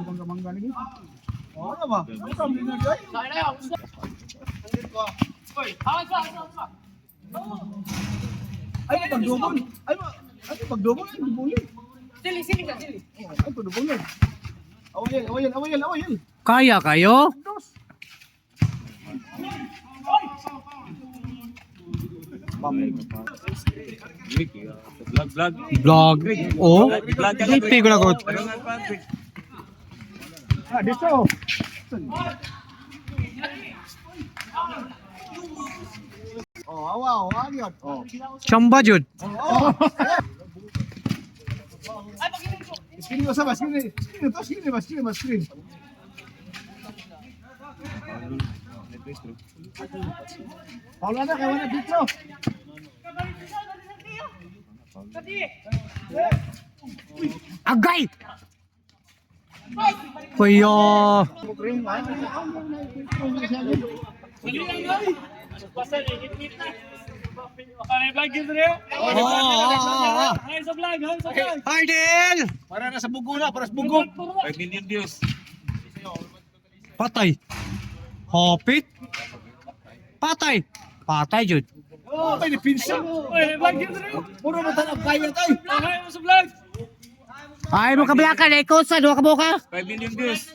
Mangga-mangga lagi. Oh, apa? Kamu dengar dia? Ay, pagdubol. Ay, pagdubol ay dubulin. Sili ka, sili. Ay, pagdubol. Awayan. Kaya kayo? Dos. Vlog. Oh, hindi ko lagot. Ah, dito. Oh, awaw, agad. Oh. Chamba jud. Oh. Screen mo sama, screen. Screen. Paula na, kawan na dito. Agay! Kuya. Hardel! Para na sa bugo na, para sa bugo. 5 million views. Patay. Hopit. Patay. Patay jud. Oh, may pinsa. Puro na tanong kaya tayo. Ay mo kablakan eh ko sa duha ka buka. 5 million views.